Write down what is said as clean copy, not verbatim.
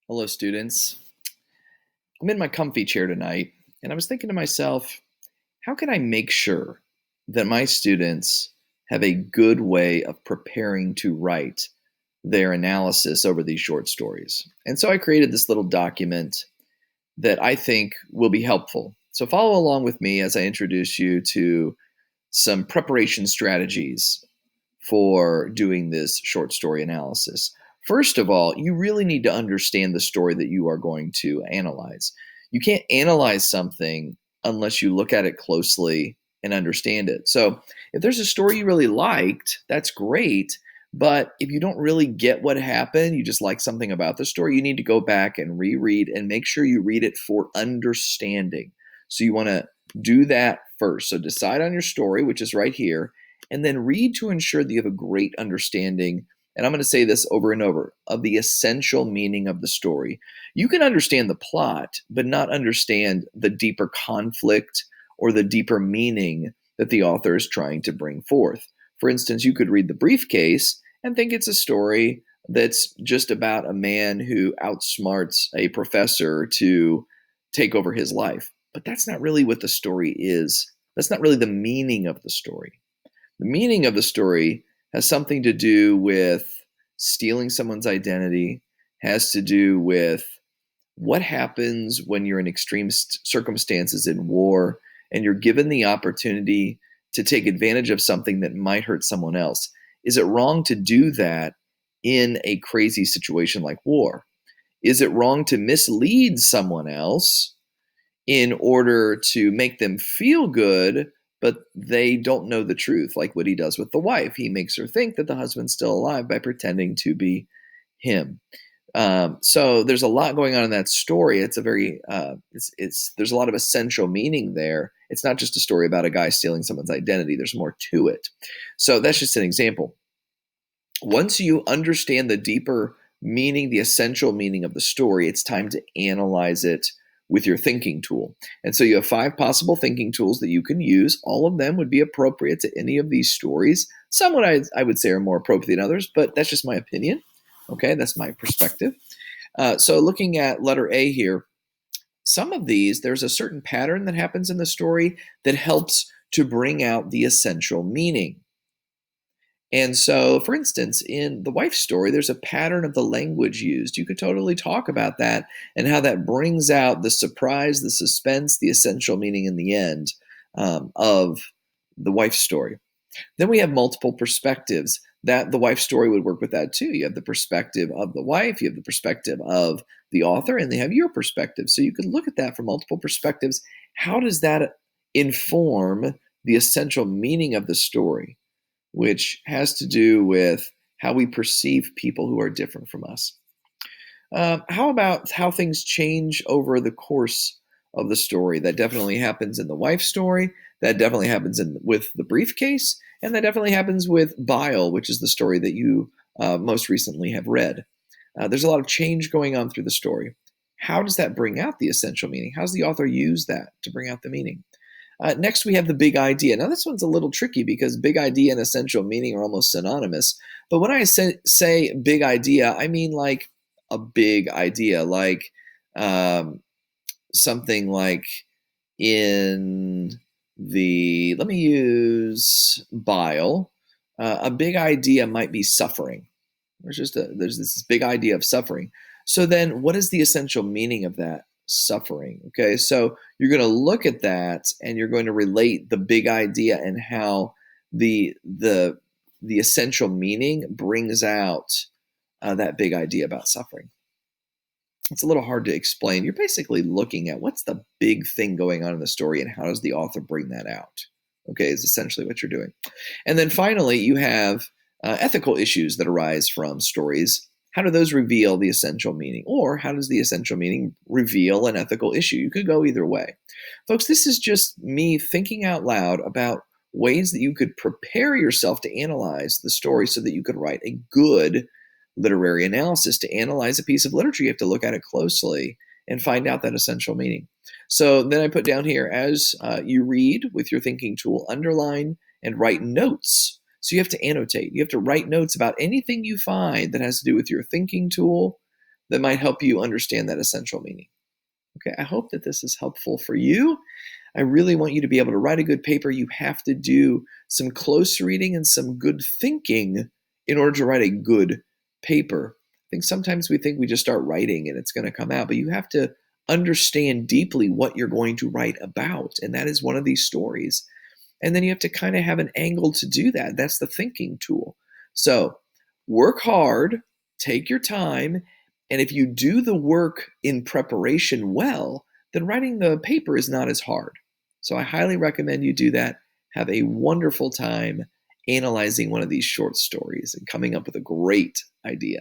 Hello, students. I'm in my comfy chair tonight, and I was thinking to myself, how can I make sure that my students have a good way of preparing to write their analysis over these short stories? And so I created this little document that I think will be helpful. So follow along with me as I introduce you to some preparation strategies for doing this short story analysis. First of all, you really need to understand the story that you are going to analyze. You can't analyze something unless you look at it closely and understand it. So, if there's a story you really liked, that's great. But if you don't really get what happened, you just like something about the story, you need to go back and reread and make sure you read it for understanding. So, you want to do that first. So, decide on your story, which is right here, and then read to ensure that you have a great understanding. And I'm going to say this over and over of the essential meaning of the story. You can understand the plot, but not understand the deeper conflict or the deeper meaning that the author is trying to bring forth. For instance, you could read The Briefcase and think it's a story that's just about a man who outsmarts a professor to take over his life. But that's not really what the story is. That's not really the meaning of the story. The meaning of the story has something to do with stealing someone's identity, has to do with what happens when you're in extreme circumstances in war and you're given the opportunity to take advantage of something that might hurt someone else. Is it wrong to do that in a crazy situation like war? Is it wrong to mislead someone else in order to make them feel good, but they don't know the truth, like what he does with the wife? He makes her think that the husband's still alive by pretending to be him. So there's a lot going on in that story. It's a very there's a lot of essential meaning there. It's not just a story about a guy stealing someone's identity. There's more to it. So that's just an example. Once you understand the deeper meaning, the essential meaning of the story, it's time to analyze it with your thinking tool. And so you have 5 possible thinking tools that you can use. All of them would be appropriate to any of these stories. Some I would say are more appropriate than others, but that's just my opinion. Okay, that's my perspective. So looking at letter A here, some of these, there's a certain pattern that happens in the story that helps to bring out the essential meaning. And so, for instance, in the wife story, there's a pattern of the language used. You could totally talk about that and how that brings out the surprise, the suspense, the essential meaning in the end of the wife story. Then we have multiple perspectives. That the wife story would work with that too. You have the perspective of the wife, you have the perspective of the author, and they have your perspective. So you could look at that from multiple perspectives. How does that inform the essential meaning of the story, which has to do with how we perceive people who are different from us? How about how things change over the course of the story? That definitely happens in the wife story. That definitely happens with The Briefcase. And that definitely happens with Bile, which is the story that you most recently have read. There's a lot of change going on through the story. How does that bring out the essential meaning? How does the author use that to bring out the meaning? Next, we have the big idea. Now, this one's a little tricky because big idea and essential meaning are almost synonymous. But when I say big idea, I mean like a big idea, like something like in let me use Bile. A big idea might be suffering. There's this big idea of suffering. So then what is the essential meaning of that suffering? Okay, so you're going to look at that and you're going to relate the big idea and how the essential meaning brings out that big idea about suffering. It's a little hard to explain. You're basically looking at what's the big thing going on in the story and how does the author bring that out. Okay, is essentially what you're doing. And then finally, you have ethical issues that arise from stories. How do those reveal the essential meaning? Or how does the essential meaning reveal an ethical issue? You could go either way. Folks, this is just me thinking out loud about ways that you could prepare yourself to analyze the story so that you could write a good literary analysis. To analyze a piece of literature, you have to look at it closely and find out that essential meaning. So then I put down here, as you read with your thinking tool, underline and write notes. So you have to annotate. You have to write notes about anything you find that has to do with your thinking tool, that might help you understand that essential meaning. Okay, I hope that this is helpful for you. I really want you to be able to write a good paper. You have to do some close reading and some good thinking in order to write a good paper. I think sometimes we think we just start writing and it's going to come out, but you have to understand deeply what you're going to write about. And that is one of these stories. And then you have to kind of have an angle to do that. That's the thinking tool. So work hard, take your time, and if you do the work in preparation well, then writing the paper is not as hard. So I highly recommend you do that. Have a wonderful time analyzing one of these short stories and coming up with a great idea.